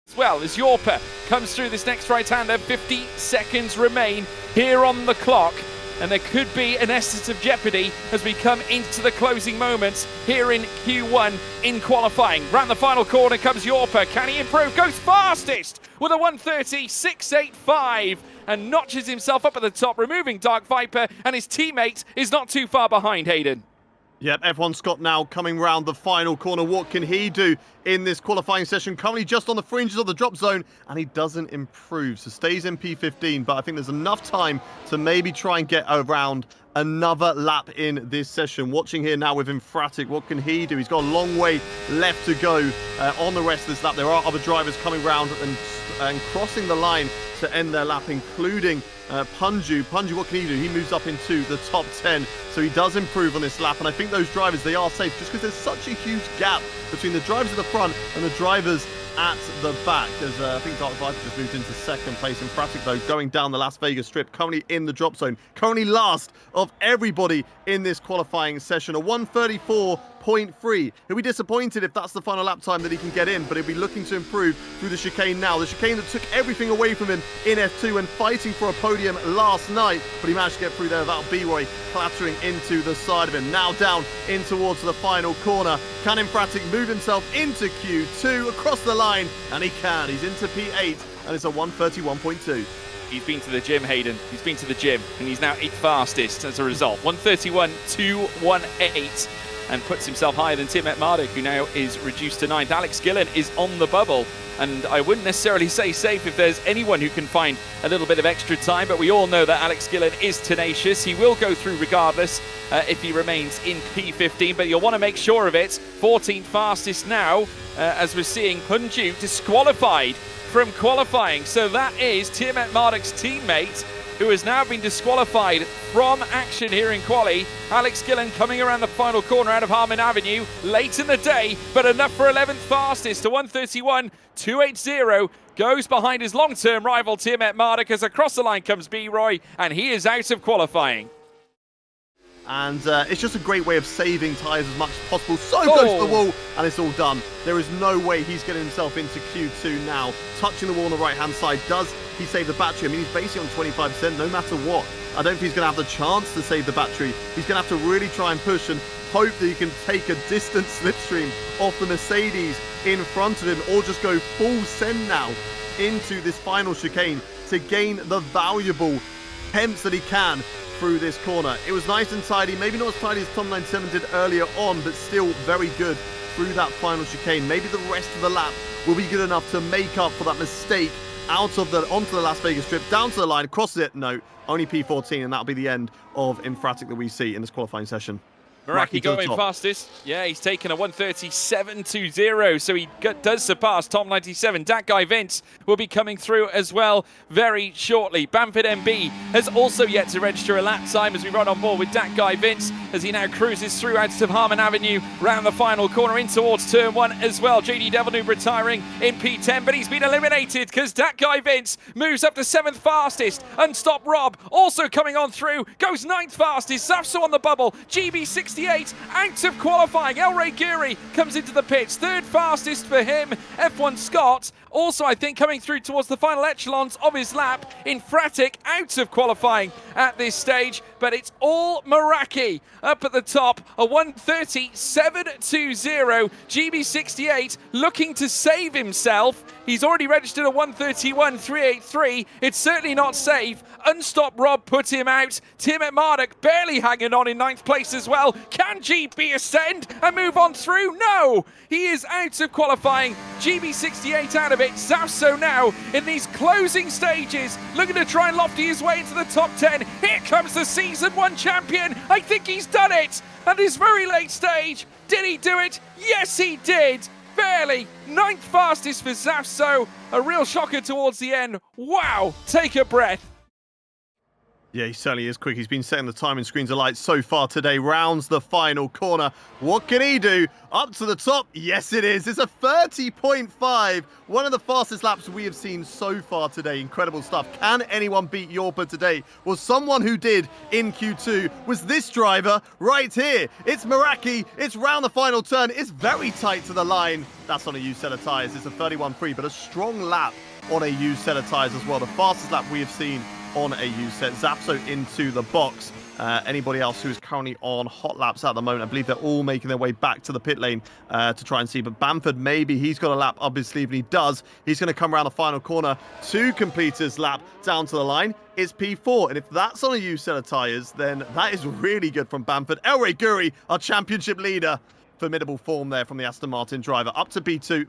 As well as Yorpa comes through this next right-hander. 50 seconds remain here on the clock, and there could be an essence of jeopardy as we come into the closing moments here in Q1 in qualifying. Round the final corner comes Yorpa. Can he improve? Goes fastest with a 1:30.685 and notches himself up at the top, removing Dark Viper, and his teammate is not too far behind. Hayden. Yep, F1 Scott now coming round the final corner. What can he do in this qualifying session? Currently just on the fringes of the drop zone, and he doesn't improve. So stays in P15, but I think there's enough time to maybe try and get around another lap in this session. Watching here now with Infratic, what can he do? He's got a long way left to go on the rest of this lap. There are other drivers coming round and crossing the line to end their lap, including Punju. Punju, what can he do? He moves up into the top 10, so he does improve on this lap. And I think those drivers, they are safe just because there's such a huge gap between the drivers at the front and the drivers at the back. As I think Dark Viper just moved into second place. Infratic, though, going down the Las Vegas Strip, currently in the drop zone, currently last of everybody in this qualifying session. A 1:34.3. He'll be disappointed if that's the final lap time that he can get in, but he'll be looking to improve through the chicane now. The chicane that took everything away from him in F2 and fighting for a podium last night, but he managed to get through there without B-Roy clattering into the side of him. Now down in towards the final corner. Can Infratic move himself into Q2 across the line? And he can. He's into P8, and it's a 1:31.2. He's been to the gym, Hayden. He's been to the gym, and he's now 8th fastest as a result. 1:31.218, and puts himself higher than Tiemet Marduk, who now is reduced to 9th. Alex Gillen is on the bubble, and I wouldn't necessarily say safe if there's anyone who can find a little bit of extra time, but we all know that Alex Gillen is tenacious. He will go through regardless if he remains in P15, but you'll want to make sure of it. 14th fastest now, as we're seeing Punju disqualified from qualifying. So that is Tiemet Marduk's teammate, who has now been disqualified from action here in quali. Alex Gillen coming around the final corner out of Harmon Avenue late in the day, but enough for 11th fastest to 1:31.280. Goes behind his long-term rival Tiemet Marduk as across the line comes B-Roy, and he is out of qualifying. And it's just a great way of saving tyres as much as possible. So close to the wall, and it's all done. There is no way he's getting himself into Q2 now. Touching the wall on the right-hand side. Does he save the battery? I mean, he's basically on 25% no matter what. I don't think he's going to have the chance to save the battery. He's going to have to really try and push and hope that he can take a distant slipstream off the Mercedes in front of him, or just go full send now into this final chicane to gain the valuable temps that he can through this corner. It was nice and tidy, maybe not as tidy as Tom 97 did earlier on, but still very good through that final chicane. Maybe the rest of the lap will be good enough to make up for that mistake onto the Las Vegas Strip, down to the line, crosses it. No, only P14, and that'll be the end of Infratic that we see in this qualifying session. Meraki going fastest. Yeah, he's taken a 1:37.20, so he does surpass Tom 97. That guy Vince will be coming through as well very shortly. Bamford MB has also yet to register a lap time as we run on board with that guy Vince as he now cruises through out of Harmon Avenue, round the final corner in towards turn 1 as well. JD Devilnoob retiring in P10, but he's been eliminated because that guy Vince moves up to 7th fastest. Unstopped Rob also coming on through, goes 9th fastest. Zafso on the bubble. GB68 out of qualifying. El Ray Guri comes into the pits. 3rd fastest for him. F1 Scott also, I think, coming through towards the final echelons of his lap. Infratic out of qualifying at this stage, but it's all Meraki up at the top. A 1:37.20. GB68 looking to save himself. He's already registered a 1:31.383. It's certainly not safe. Unstopped Rob put him out. Tiemet Marduk barely hanging on in 9th place as well. Can GB ascend and move on through? No! He is out of qualifying. GB68 out of it. Zafso now in these closing stages, looking to try and lofty his way into the top 10. Here comes the Season 1 champion. I think he's done it at this very late stage. Did he do it? Yes, he did. Barely. 9th fastest for Zafso. A real shocker towards the end. Wow. Take a breath. Yeah, he certainly is quick. He's been setting the timing screens alight so far today. Rounds the final corner. What can he do? Up to the top. Yes, it is. It's a 30.5. One of the fastest laps we have seen so far today. Incredible stuff. Can anyone beat Yorpa today? Well, someone who did in Q2 was this driver right here. It's Meraki. It's round the final turn. It's very tight to the line. That's on a used set of tyres. It's a 31.3, but a strong lap on a used set of tyres as well. The fastest lap we have seen on a used set. Zapso into the box. Anybody else who is currently on hot laps at the moment, I believe they're all making their way back to the pit lane to try and see. But Bamford, maybe he's got a lap up his sleeve, and he does. He's going to come around the final corner to complete his lap down to the line. It's P4, and if that's on a used set of tyres, then that is really good from Bamford. Elray Guri, our championship leader. Formidable form there from the Aston Martin driver. Up to P2.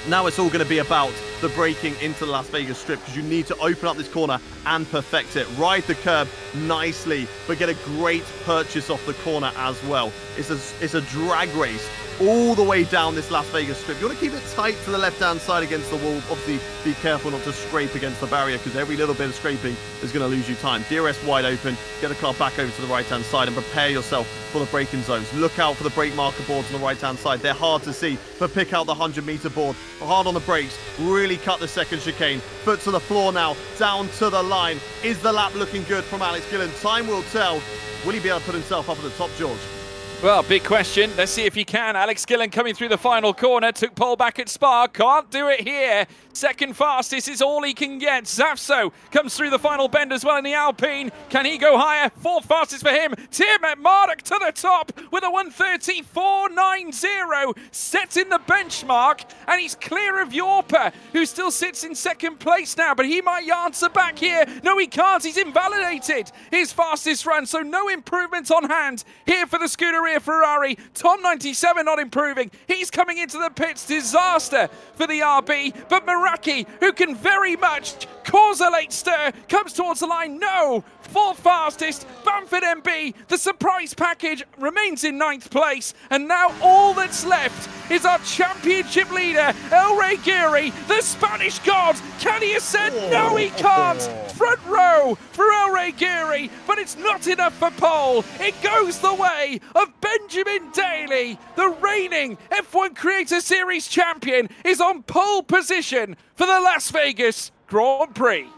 Now it's all going to be about the braking into the Las Vegas Strip, because you need to open up this corner and perfect it. Ride the curb nicely, but get a great purchase off the corner as well. It's a drag race all the way down this Las Vegas Strip. You want to keep it tight to the left-hand side against the wall. Obviously, be careful not to scrape against the barrier, because every little bit of scraping is going to lose you time. DRS wide open, get the car back over to the right-hand side and prepare yourself for the braking zones. Look out for the brake marker boards on the right-hand side. They're hard to see, but pick out the 100-meter board. Hard on the brakes, really cut the second chicane. Foot to the floor now, down to the line. Is the lap looking good from Alex Gillen? Time will tell. Will he be able to put himself up at the top, George? Well, big question. Let's see if he can. Alex Gillen coming through the final corner. Took pole back at Spa. Can't do it here. Second fastest is all he can get. Zafso comes through the final bend as well in the Alpine. Can he go higher? Fourth fastest for him. Tim Marduk to the top with a 1:34.90. Setting the benchmark. And he's clear of Yorpa, who still sits in second place now. But he might answer back here. No, he can't. He's invalidated his fastest run. So no improvement on hand here for the Scuderia Ferrari. Tom 97 not improving. He's coming into the pits. Disaster for the RB. But Meraki, who can very much cause a late stir, comes towards the line. No! Fourth fastest. Bamford MB. The surprise package remains in ninth place. And now all that's left is our championship leader, Elray Giri, the Spanish god. Can he ascend? No, he can't. Front row for Elray Giri, but it's not enough for pole. It goes the way of Benjamin Daly. The reigning F1 Creator Series champion is on pole position for the Las Vegas Grand Prix.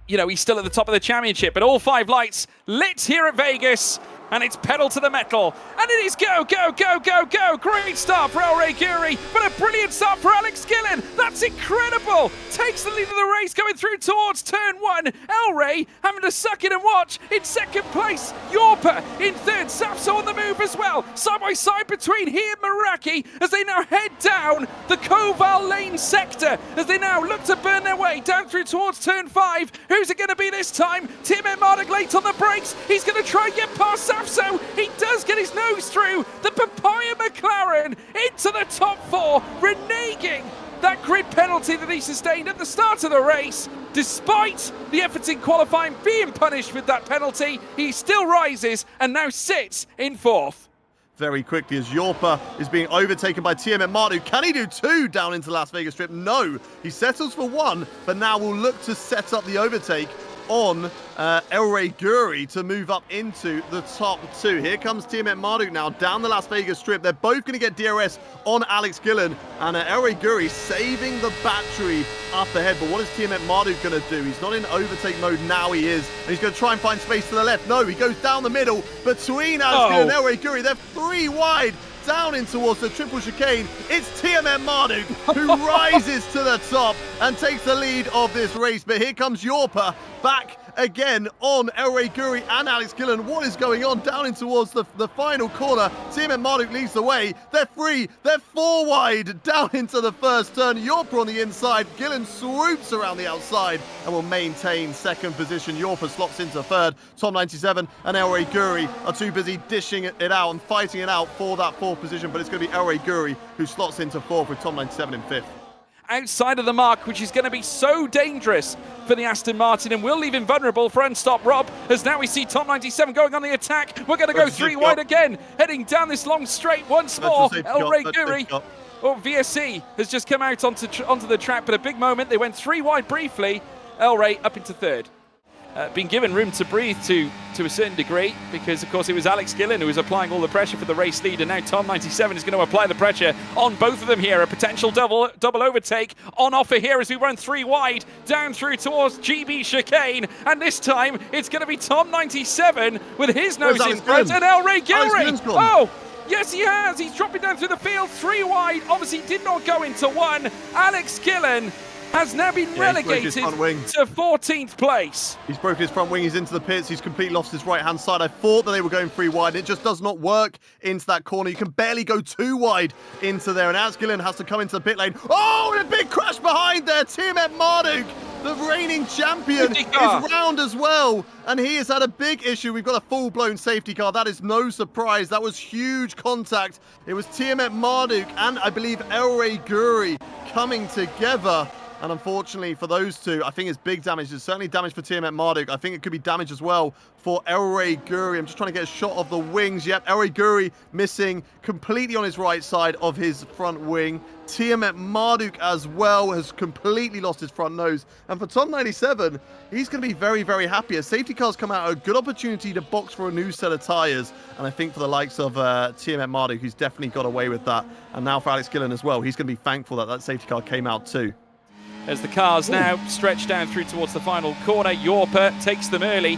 You know, he's still at the top of the championship, but all 5 lights lit here at Vegas. And it's pedal to the metal. And it is go, go, go, go, go. Great start for Elray Giri, but a brilliant start for Alex Gillen. That's incredible. Takes the lead of the race going through towards turn 1. Elray having to suck it and watch. In second place, Yorpa in third. Sapso on the move as well. Side by side between he and Meraki as they now head down the Koval Lane sector as they now look to burn their way down through towards turn 5. Who's it going to be this time? Tim Marduk late on the brakes. He's going to try and get past Sapso. He does get his nose through the Papaya McLaren into the top 4, reneging that grid penalty that he sustained at the start of the race. Despite the efforts in qualifying being punished with that penalty, he still rises and now sits in 4th. Very quickly as Yorpa is being overtaken by TM Marduk. Can he do 2 down into Las Vegas Strip? No, he settles for 1, but now will look to set up the overtake on Elray Guri to move up into the top 2. Here comes TM Marduk now down the Las Vegas Strip. They're both going to get DRS on Alex Gillen, and Elray Guri saving the battery up ahead. But what is TM Marduk going to do? He's not in overtake mode now. He is, and he's going to try and find space to the left. No, he goes down the middle between Alex Gillen and Elray Guri. They're 3 wide. Down in towards the triple chicane. It's TM Marduk who rises to the top and takes the lead of this race. But here comes Yorpa back again on Elray Guri and Alex Gillen. What is going on down in towards the final corner? TM Marduk leads the way. They're 3. They're 4 wide down into the first turn. Yorpa on the inside. Gillen swoops around the outside and will maintain second position. Yorpa slots into third. Tom 97 and Elray Guri are too busy dishing it out and fighting it out for that 4th position, but it's going to be Elray Guri who slots into 4th with Tom 97 in 5th. Outside of the mark, which is going to be so dangerous for the Aston Martin and will leave him vulnerable for Unstop Rob, as now we see Tom 97 going on the attack. We're going to go 3 wide again, heading down this long straight once more. Elray Guri, VSC has just come out onto the track, but a big moment. They went 3 wide briefly. Elray up into 3rd. been given room to breathe to a certain degree, because of course it was Alex Gillen who was applying all the pressure for the race lead, and now Tom 97 is going to apply the pressure on both of them here. A potential double overtake on offer here as we run 3 wide down through towards GB chicane, and this time it's going to be Tom 97 with his nose in front, and El Ray Gilry. Oh, yes, he has. He's dropping down through the field, 3 wide. Obviously did not go into 1. Alex Gillen has now been relegated to 14th place. He's broken his front wing, he's into the pits, he's completely lost his right-hand side. I thought that they were going 3 wide, and it just does not work into that corner. You can barely go 2 wide into there, and Alex Gillen has to come into the pit lane. Oh, and a big crash behind there. Tiemet Marduk, the reigning champion, is round as well, and he has had a big issue. We've got a full-blown safety car. That is no surprise. That was huge contact. It was Tiemet Marduk and I believe El Ray Guri coming together. And unfortunately for those two, I think it's big damage. It's certainly damage for Tiemet Marduk. I think it could be damage as well for El Ray Guri. I'm just trying to get a shot of the wings. Yep, El Ray Guri missing completely on his right side of his front wing. Tiemet Marduk as well has completely lost his front nose. And for Tom 97, he's going to be very, very happy. As safety cars come out, a good opportunity to box for a new set of tyres. And I think for the likes of Tiemet Marduk, who's definitely got away with that. And now for Alex Gillen as well, he's going to be thankful that that safety car came out too. As the cars now stretch down through towards the final corner, Yorper takes them early,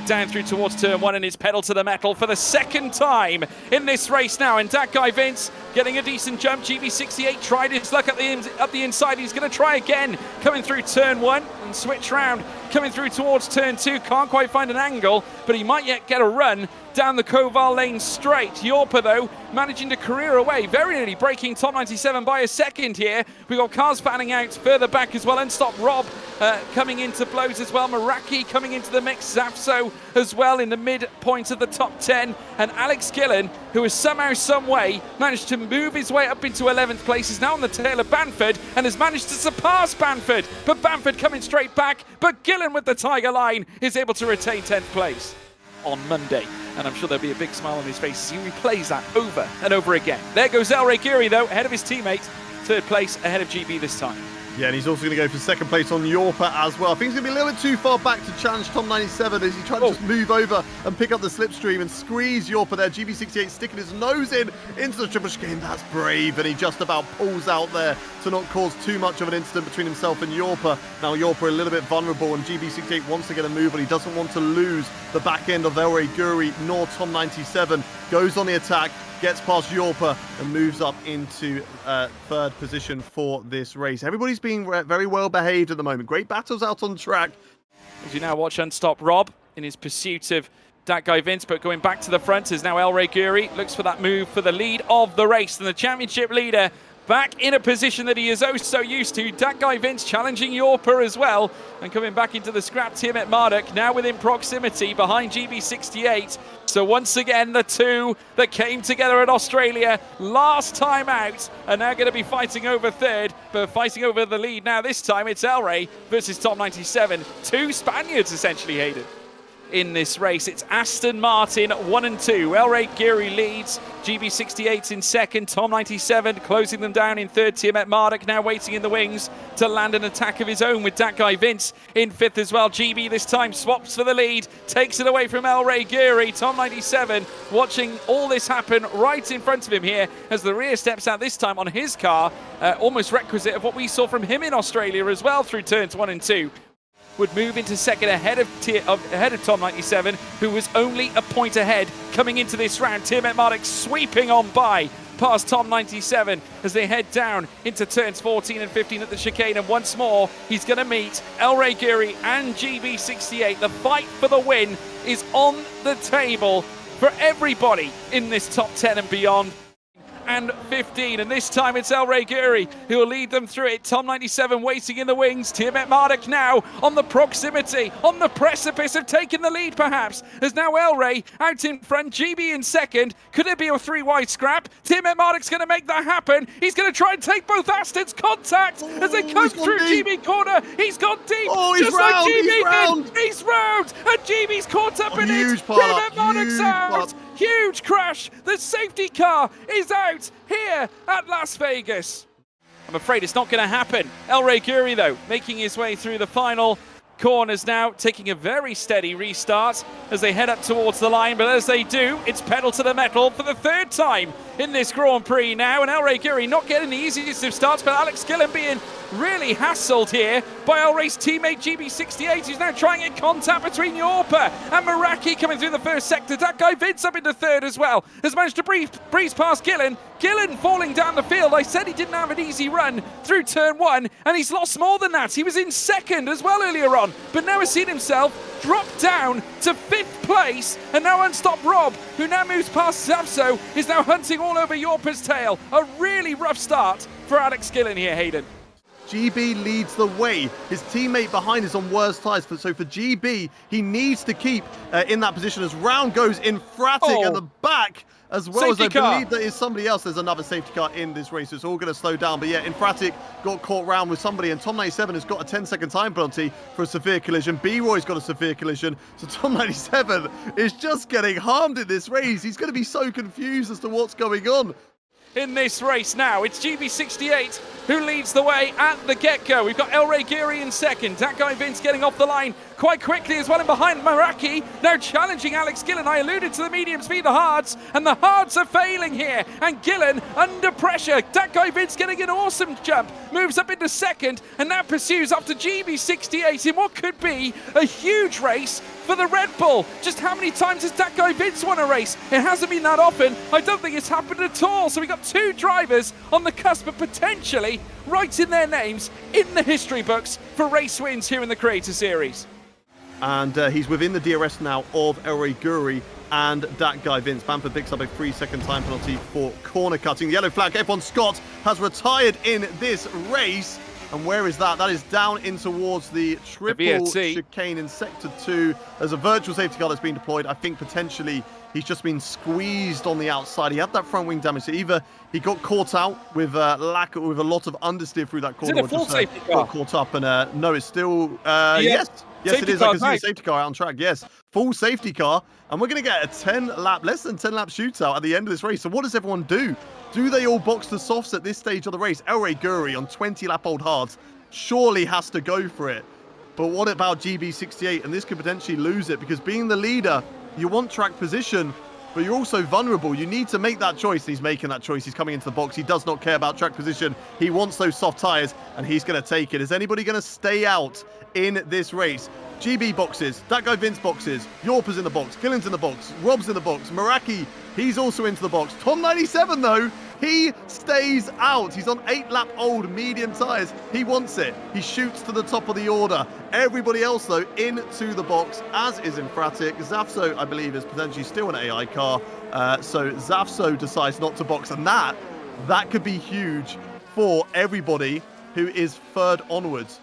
down through towards turn 1, and is pedal to the metal for the 2nd time in this race now. And that guy Vince getting a decent jump. GB68 tried his luck up the inside. He's going to try again, coming through turn 1 and switch round, coming through towards turn 2. Can't quite find an angle, but he might yet get a run down the Koval lane straight. Yorper, though, managing to career away, very nearly breaking Tom 97 by a second here. We've got cars fanning out further back as well. Unstop Rob coming into blows as well. Maraki coming into the mix. Zafso as well in the midpoint of the top 10. And Alex Gillen, who has somehow, some way, managed to move his way up into 11th place, is now on the tail of Banford and has managed to surpass Banford. But Banford coming straight back. But Gillen with the Tiger line is able to retain 10th place on Monday. And I'm sure there'll be a big smile on his face as he replays that over and over again. There goes El Ray Guri, though, ahead of his teammate. 3rd place ahead of GB this time. Yeah, and he's also going to go for 2nd place on Yorper as well. I think he's going to be a little bit too far back to challenge Tom 97 as he tried to just move over and pick up the slipstream and squeeze Yorper there. GB68 sticking his nose into the triple chicane. That's brave, and he just about pulls out there to not cause too much of an incident between himself and Yorper. Now Yorper a little bit vulnerable, and GB68 wants to get a move, but he doesn't want to lose the back end of El Ray Guri nor Tom 97. Goes on the attack, gets past Yorper and moves up into 3rd position for this race. Everybody's being very well behaved at the moment. Great battles out on track. As you now watch Unstop Rob in his pursuit of that guy Vince, but going back to the front is now El Ray Guri. Looks for that move for the lead of the race, and the championship leader back in a position that he is oh so used to. That guy Vince challenging Yorper as well, and coming back into the scrap. Tiemet Marduk now within proximity behind GB68. So once again, the two that came together at Australia last time out are now going to be fighting over 3rd, but fighting over the lead now. This time it's El Ray versus Tom 97. 2 Spaniards essentially, Hayden, in this race. It's Aston Martin 1 and 2. El Ray Guri leads, GB68 in 2nd, Tom 97 closing them down in 3rd. Tiemet Marduk now waiting in the wings to land an attack of his own with that guy Vince in 5th as well. GB this time swaps for the lead, takes it away from El Ray Guri. Tom 97 watching all this happen right in front of him here as the rear steps out this time on his car, almost requisite of what we saw from him in Australia as well through turns 1 and 2. Would move into 2nd ahead of Tom 97, who was only a point ahead coming into this round. Tiemet Marduk sweeping on by past Tom 97 as they head down into turns 14 and 15 at the chicane, and once more he's going to meet El Ray Guri and GB68. The fight for the win is on the table for everybody in this top 10 and beyond. And 15, and this time it's El Ray Guri who will lead them through it. Tom 97 waiting in the wings. Tiemet Marduk now on the proximity, on the precipice of taking the lead perhaps. There's now El Ray out in front, GB in 2nd. Could it be a 3-wide scrap? Tiemet Marduk's going to make that happen. He's going to try and take both Astons. Contact as they come through GB corner. He's gone deep. Oh, he's just round, like GB he's round. He's round, and GB's caught up in it. Huge Tiemet Marduk's out. Huge crash. The safety car is out here at Las Vegas. I'm afraid it's not going to happen. El Ray Guri, though, making his way through the final corners now, taking a very steady restart as they head up towards the line. But as they do, it's pedal to the metal for the third time in this Grand Prix now. And El Rey Guri not getting the easiest of starts, but Alex Gillen being really hassled here by El Rey's teammate GB68, who's now trying to get contact between Yorpa and Meraki coming through the first sector. That guy Vince up into third as well, has managed to breeze past Gillen. Gillen falling down the field. I said he didn't have an easy run through turn one, and he's lost more than that. He was in second as well earlier on, but now has seen himself drop down to 5th place, and now Unstopped Rob, who now moves past Zavso, is now hunting all over Yorpa's tail. A really rough start for Alex Gillen here, Hayden. GB leads the way. His teammate behind is on worse tyres. So for GB, he needs to keep in that position as round goes in Fratic at the back, as well Safety as I car. believe there is somebody else. There's another safety car in this race. So it's all going to slow down. But yeah, Infratic got caught round with somebody, and Tom97 has got a 10-second time penalty for a severe collision. B-Roy's got a severe collision. So Tom97 is just getting harmed in this race. He's going to be so confused as to what's going on. In this race now, it's GB68 who leads the way at the get-go. We've got El Rey Guri in second. That guy Vince getting off the line quite quickly as well, and behind Meraki, now challenging Alex Gillen. I alluded to the mediums v the hards, and the hards are failing here, and Gillen under pressure. That guy Vince getting an awesome jump, moves up into second, and now pursues after GB68 in what could be a huge race for the Red Bull. Just how many times has that guy Vince won a race? It hasn't been that often. I don't think it's happened at all. So we've got two drivers on the cusp of potentially writing their names in the history books for race wins here in the Creator Series. And he's within the DRS now of El Rey Guri and that guy Vince. Bamford picks up a 3-second time penalty for corner cutting. The yellow flag, F1 Scott has retired in this race. And where is that? That is down in towards the triple chicane in Sector 2. There's a virtual safety car that's been deployed. I think potentially he's just been squeezed on the outside. He had that front wing damage. So either he got caught out with a lot of understeer through that corner. Is it a full safety car? Got caught up, and no, it's still yes. Yes, it is. I can see a safety car out on track. Yes, full safety car. And we're going to get a less than 10 lap shootout at the end of this race. So what does everyone do? Do they all box the softs at this stage of the race? El Rey Guri on 20 lap old hards surely has to go for it. But what about GB68? And this could potentially lose it, because being the leader, you want track position, but you're also vulnerable. You need to make that choice. He's making that choice. He's coming into the box. He does not care about track position. He wants those soft tyres, and he's going to take it. Is anybody going to stay out in this race? GB boxes. That guy Vince boxes. Yorpa's in the box. Gillen's in the box. Rob's in the box. Meraki, he's also into the box. Tom97, though, he stays out. He's on 8-lap old medium tyres. He wants it. He shoots to the top of the order. Everybody else, though, into the box, as is Infratic. Zafso, I believe, is potentially still an AI car. So Zafso decides not to box. And that could be huge for everybody who is third onwards.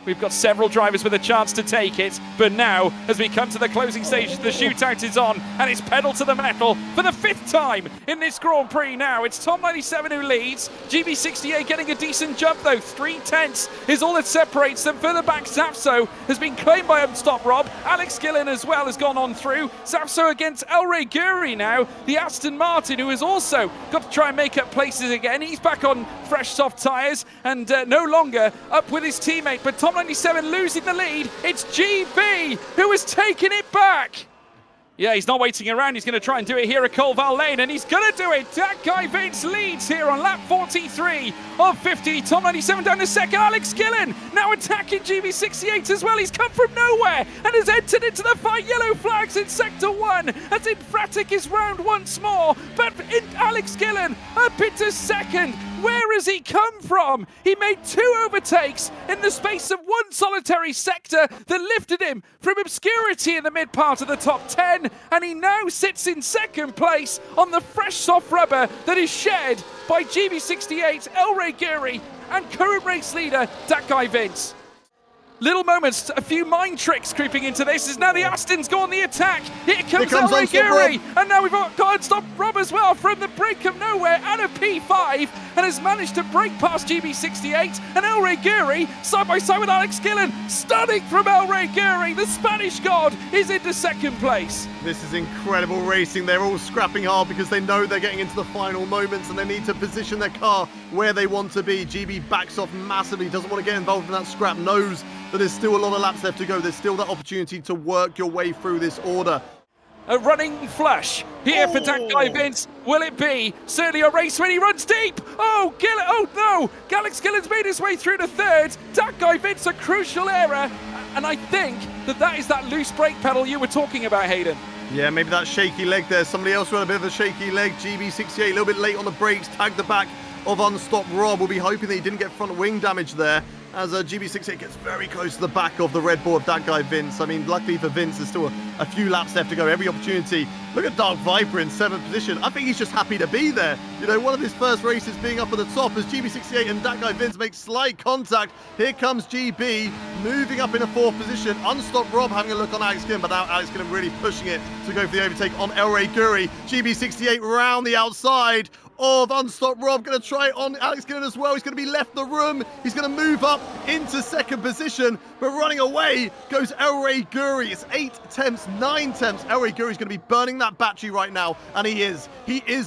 We've got several drivers with a chance to take it, but now, as we come to the closing stages, the shootout is on, and it's pedal to the metal for the 5th time in this Grand Prix now. It's Tom97 who leads. GB68 getting a decent jump, though. 3/10 is all that separates them. Further back, Zafso has been claimed by Unstopped Rob. Alex Gillen as well has gone on through. Zafso against El Rey Guri now. The Aston Martin, who has also got to try and make up places again. He's back on fresh soft tyres and no longer up with his teammate, but Tom97 losing the lead. It's GB who has taken it back. Yeah, he's not waiting around. He's going to try and do it here at Colval Lane, and he's going to do it. That guy Vince leads here on lap 43 of 50. Tom97 down to second. Alex Gillen now attacking GB68 as well. He's come from nowhere and has entered into the fight. Yellow flags in Sector 1 as Infratic is round once more. But Alex Gillen up into second. Where has he come from? He made 2 overtakes in the space of one solitary sector that lifted him from obscurity in the mid part of the top 10, and he now sits in second place on the fresh soft rubber that is shared by GB68, El Rey Guri, and current race leader, that guy Vince. Little moments, a few mind tricks creeping into this as now the Astons go on the attack. Here comes El Rey Guri, and now we've got Unstopped Rob as well from the brink of nowhere out of P5, and has managed to break past GB68 and El Rey Guri side by side with Alex Gillen. Stunning from El Rey Guri. The Spanish god is into second place. This is incredible racing. They're all scrapping hard because they know they're getting into the final moments and they need to position their car where they want to be. GB backs off massively, doesn't want to get involved in that scrap, knows that there's still a lot of laps left to go. There's still that opportunity to work your way through this order. A running flush here for that guy Vince. Will it be? Certainly a race when he runs deep. Oh, Gillen. Oh, no. Alex Gillen's made his way through to third. That guy Vince, a crucial error. And I think that is that loose brake pedal you were talking about, Hayden. Yeah, maybe that shaky leg there. Somebody else with a bit of a shaky leg. GB68 a little bit late on the brakes. Tagged the back of Unstopped Rob. We'll be hoping that he didn't get front wing damage there, as GB68 gets very close to the back of the Red Bull of that guy Vince. I mean, luckily for Vince, there's still a few laps left to go. Every opportunity. Look at Dark Viper in 7th position. I think he's just happy to be there. You know, one of his first races being up at the top as GB68 and that guy Vince make slight contact. Here comes GB moving up in a 4th position. Unstopped Rob having a look on Alex Gillen, but now Alex Gillen really pushing it to go for the overtake on El Rey Guri. GB68 round the outside of Unstopped Rob, going to try it on Alex Gillen as well. He's going to be left the room. He's going to move up into 2nd position, but running away goes El Rey Guri. It's 8 attempts, 9 attempts. El Rey Guri is going to be burning that battery right now, and he is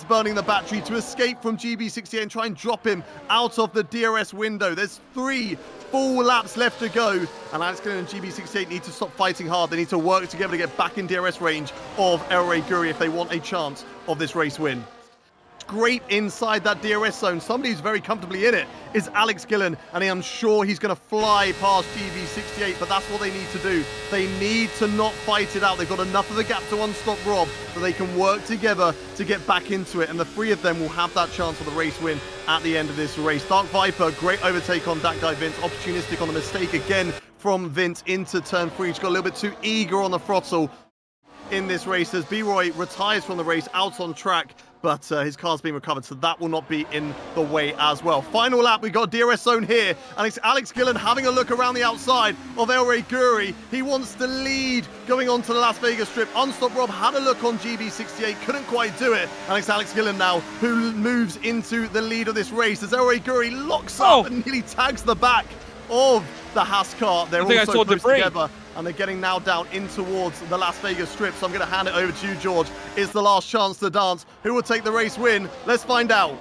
burning the battery to escape from GB68 and try and drop him out of the DRS window. There's 3 full laps left to go, and Alex Gillen and GB68 need to stop fighting hard. They need to work together to get back in DRS range of El Rey Guri if they want a chance of this race win. Great inside that DRS zone. Somebody who's very comfortably in it is Alex Gillen, and I'm sure he's going to fly past GB68, but that's what they need to do. They need to not fight it out. They've got enough of a gap to Unstop Rob that they can work together to get back into it, and the 3 of them will have that chance for the race win at the end of this race. Dark Viper, great overtake on that guy Vince. Opportunistic on the mistake again from Vince into turn 3. He's got a little bit too eager on the throttle in this race as B-Roy retires from the race out on track, but his car's being recovered, so that will not be in the way as well. Final lap, we got DRS zone here, and it's Alex Gillen having a look around the outside of El Rey Guri. He wants to lead going on to the Las Vegas Strip. Unstopped Rob had a look on GB68, couldn't quite do it, and it's Alex Gillen now who moves into the lead of this race as El Rey Guri locks up and nearly tags the back of the Haas car. They're all so close together, and they're getting now down in towards the Las Vegas Strip. So I'm going to hand it over to you, George. It's the last chance to dance. Who will take the race win? Let's find out.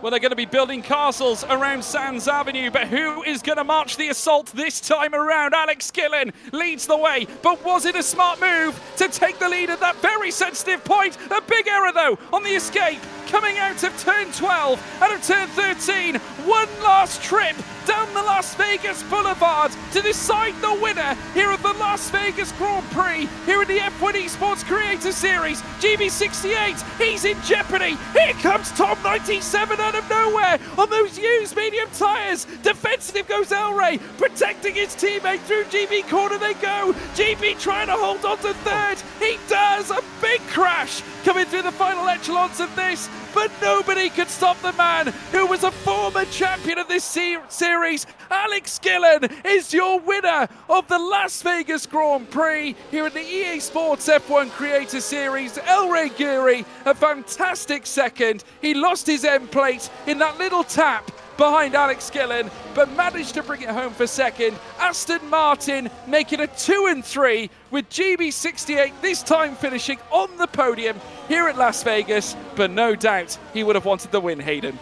Well, they're going to be building castles around Sands Avenue, but who is going to march the assault this time around? Alex Gillen leads the way, but was it a smart move to take the lead at that very sensitive point? A big error, though, on the escape, coming out of turn 12, out of turn 13. One last trip down the Las Vegas Boulevard to decide the winner here at the Las Vegas Grand Prix, here in the F1 Esports Creator Series. GB68, he's in jeopardy. Here comes Tom 97 out of nowhere on those used medium tyres. Defensive goes El Rey, protecting his teammate through GB corner they go. GB trying to hold on to third. He does. A big crash coming through the final echelons of this, but nobody could stop the man who was a former champion of this series. Alex Gillen is your winner of the Las Vegas Grand Prix here in the EA Sports F1 Creator Series. El Rey Guri, a fantastic second. He lost his end plate in that little tap behind Alex Gillen, but managed to bring it home for second. Aston Martin making a 2 and 3 with GB68 this time finishing on the podium here at Las Vegas, but no doubt he would have wanted the win, Hayden.